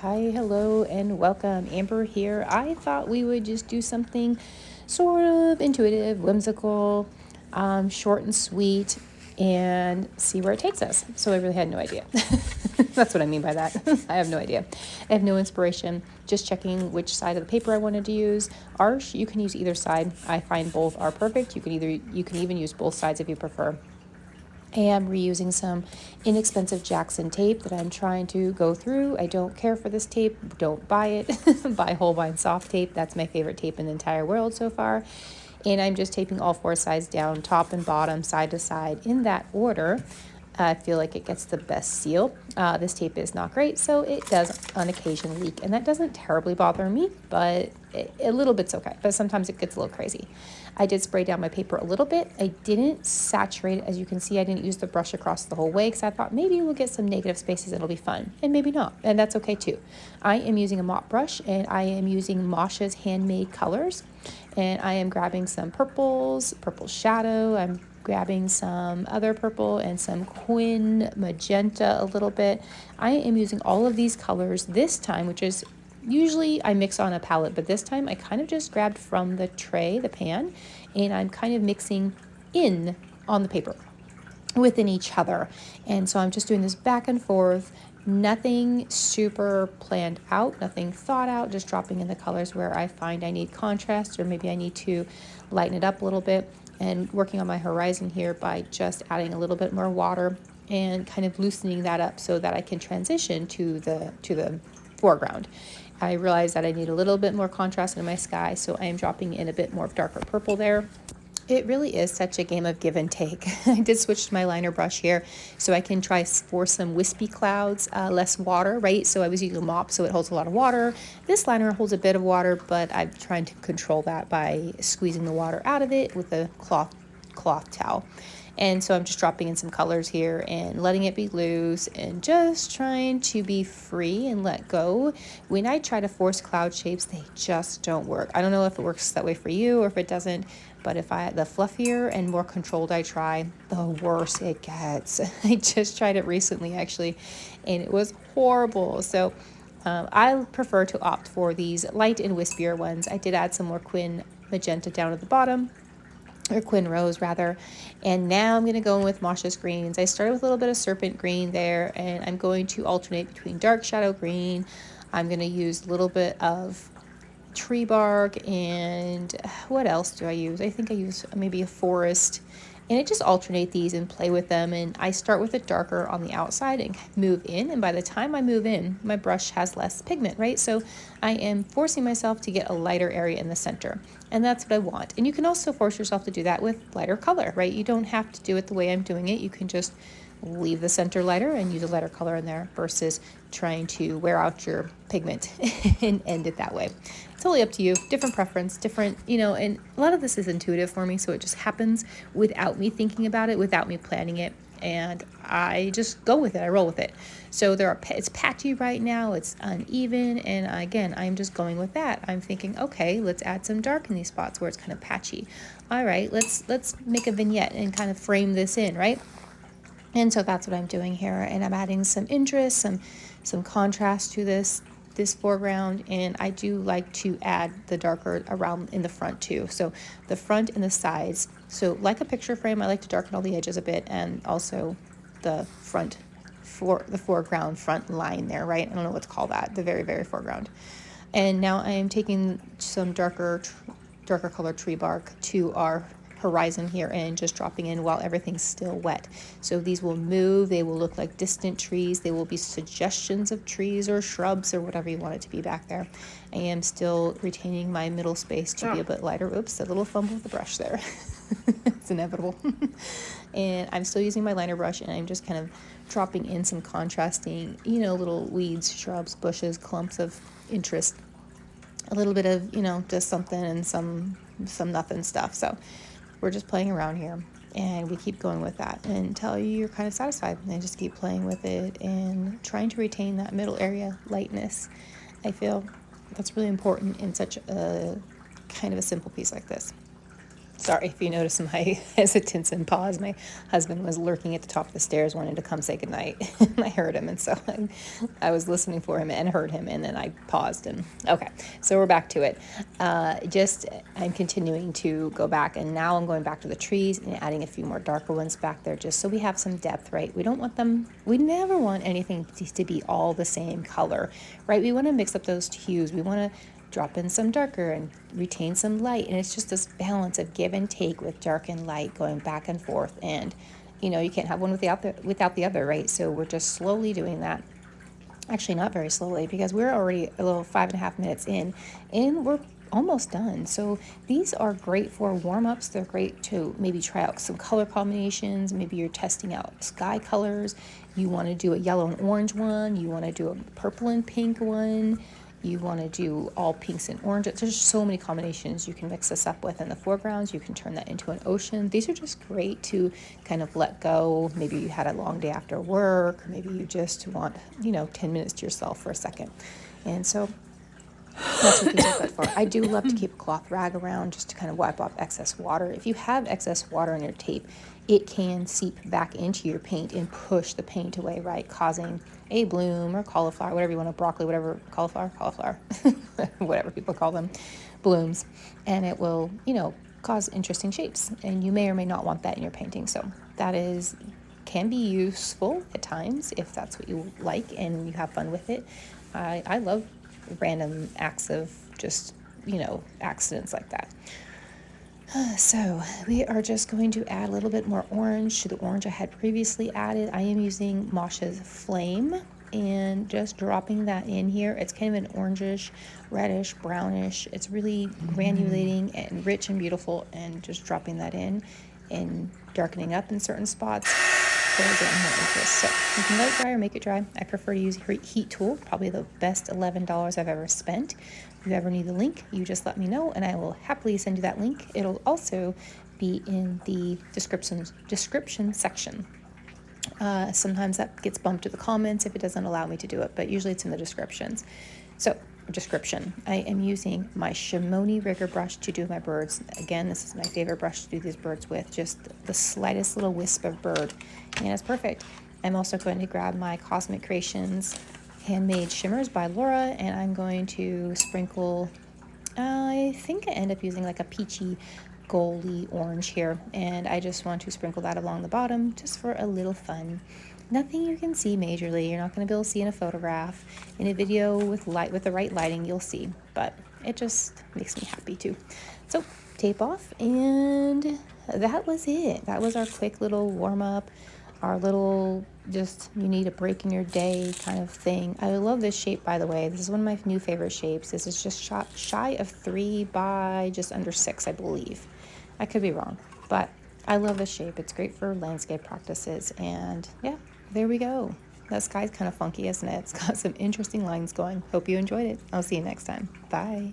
Hi, hello, and welcome. Amber here. I thought we would just do something sort of intuitive, whimsical, short and sweet, and see where it takes us. So I really had no idea. That's what I mean by that. I have no idea. I have no inspiration. Just checking which side of the paper I wanted to use. Ours, you can use either side. I find both are perfect. You can even use both sides if you prefer. I am reusing some inexpensive Jackson tape that I'm trying to go through. I don't care for this tape. Don't buy it. Buy Holbein soft tape. That's my favorite tape in the entire world so far. And I'm just taping all four sides down, top and bottom, side to side, in that order. I feel like it gets the best seal. This tape is not great, so it does on occasion leak, and that doesn't terribly bother me, but a little bit's okay, but sometimes it gets a little crazy. I did spray down my paper a little bit. I didn't saturate it. As you can see, I didn't use the brush across the whole way because I thought maybe we'll get some negative spaces. It'll be fun, and maybe not, and that's okay too. I am using a mop brush, and I am using Moshe's handmade colors, and I am grabbing some purples, purple shadow. I'm grabbing some other purple and some Quin magenta a little bit. I am using all of these colors this time, which is usually I mix on a palette, but this time I kind of just grabbed from the tray, the pan, and I'm kind of mixing in on the paper within each other. And so I'm just doing this back and forth, nothing super planned out, nothing thought out, just dropping in the colors where I find I need contrast, or maybe I need to lighten it up a little bit, and working on my horizon here by just adding a little bit more water and kind of loosening that up so that I can transition to the foreground. I realize that I need a little bit more contrast in my sky, so I am dropping in a bit more darker purple there. It really is such a game of give and take. I did switch to my liner brush here so I can try for some wispy clouds, less water, right? So I was using a mop, so it holds a lot of water. This liner holds a bit of water, but I'm trying to control that by squeezing the water out of it with a cloth towel. And so I'm just dropping in some colors here and letting it be loose and just trying to be free and let go. When I try to force cloud shapes, they just don't work. I don't know if it works that way for you or if it doesn't, but the fluffier and more controlled I try, the worse it gets. I just tried it recently actually, and it was horrible. So I prefer to opt for these light and wispier ones. I did add some more Quin magenta down at the bottom, or Quin Rose rather. And now I'm going to go in with Moshe's greens. I started with a little bit of serpent green there, and I'm going to alternate between dark shadow green. I'm going to use a little bit of tree bark, and what else do I use? I think I use maybe a forest, and I just alternate these and play with them. And I start with it darker on the outside and move in, and by the time I move in, my brush has less pigment, right? So I am forcing myself to get a lighter area in the center, and that's what I want. And you can also force yourself to do that with lighter color, right? You don't have to do it the way I'm doing it. You can just leave the center lighter and use a lighter color in there versus trying to wear out your pigment and end it that way. It's totally up to you. Different preference, different, and a lot of this is intuitive for me, so it just happens without me thinking about it, without me planning it, and I just go with it. I roll with it. So it's patchy right now, it's uneven, and again, I'm just going with that. I'm thinking, okay, let's add some dark in these spots where it's kind of patchy. All right, let's make a vignette and kind of frame this in, right? And so that's what I'm doing here, and I'm adding some interest, some contrast to this foreground, and I do like to add the darker around in the front too. So the front and the sides. So like a picture frame, I like to darken all the edges a bit, and also the foreground front line there, right? I don't know what to call that, the very, very foreground. And now I am taking some darker color tree bark to our horizon here and just dropping in while everything's still wet. So these will move, they will look like distant trees, they will be suggestions of trees or shrubs or whatever you want it to be back there. I am still retaining my middle space to be a bit lighter. Oops, a little fumble with the brush there. It's inevitable. And I'm still using my liner brush, and I'm just kind of dropping in some contrasting, little weeds, shrubs, bushes, clumps of interest, a little bit of, just something and some nothing stuff. So we're just playing around here, and we keep going with that until you're kind of satisfied, and just keep playing with it and trying to retain that middle area lightness. I feel that's really important in such a kind of a simple piece like this. Sorry if you notice my hesitance and pause. My husband was lurking at the top of the stairs, wanting to come say goodnight. I heard him, and so I was listening for him and heard him, and then I paused. And okay, so we're back to it. I'm continuing to go back, and now I'm going back to the trees and adding a few more darker ones back there, just so we have some depth, right? We don't want them. We never want anything to be all the same color, right? We want to mix up those hues. We want to drop in some darker and retain some light, and it's just this balance of give and take with dark and light going back and forth. And you can't have one without the other, right? So we're just slowly doing that. Actually, not very slowly, because we're already a little 5.5 minutes in and we're almost done. So these are great for warm-ups. They're great to maybe try out some color combinations. Maybe you're testing out sky colors. You want to do a yellow and orange one. You want to do a purple and pink one. You want to do all pinks and oranges. There's so many combinations you can mix this up with in the foregrounds. You can turn that into an ocean. These are just great to kind of let go. Maybe you had a long day after work. Maybe you just want, 10 minutes to yourself for a second. And so that's what these are good for. I do love to keep a cloth rag around just to kind of wipe off excess water. If you have excess water on your tape, it can seep back into your paint and push the paint away, right? Causing a bloom or cauliflower, whatever you want, broccoli, whatever, cauliflower, whatever people call them, blooms. And it will, cause interesting shapes. And you may or may not want that in your painting. So that can be useful at times if that's what you like and you have fun with it. I love random acts of just, accidents like that. So we are just going to add a little bit more orange to the orange I had previously added. I am using Moshe's Flame and just dropping that in here. It's kind of an orangish, reddish, brownish. It's really granulating and rich and beautiful, and just dropping that in and darkening up in certain spots. More interest. So you can let it dry or make it dry. I prefer to use heat tool, probably the best $11 I've ever spent. If you ever need the link, you just let me know and I will happily send you that link. It'll also be in the description section. Sometimes that gets bumped to the comments if it doesn't allow me to do it, but usually it's in the descriptions. So description. I am using my Shimoni Rigger brush to do my birds. Again, this is my favorite brush to do these birds with, just the slightest little wisp of bird, and it's perfect. I'm also going to grab my Cosmic Creations Handmade Shimmers by Laura, and I'm going to sprinkle, I think I end up using like a peachy goldy orange here, and I just want to sprinkle that along the bottom just for a little fun. Nothing you can see majorly. You're not going to be able to see in a photograph. In a video with the right lighting, you'll see, but it just makes me happy too. So tape off, and that was it. That was our quick little warm up, our little just you need a break in your day kind of thing. I love this shape, by the way. This is one of my new favorite shapes. This is just shy of 3 by just under 6, I believe. I could be wrong, but I love this shape. It's great for landscape practices, and yeah, there we go. That sky's kind of funky, isn't it? It's got some interesting lines going. Hope you enjoyed it. I'll see you next time. Bye.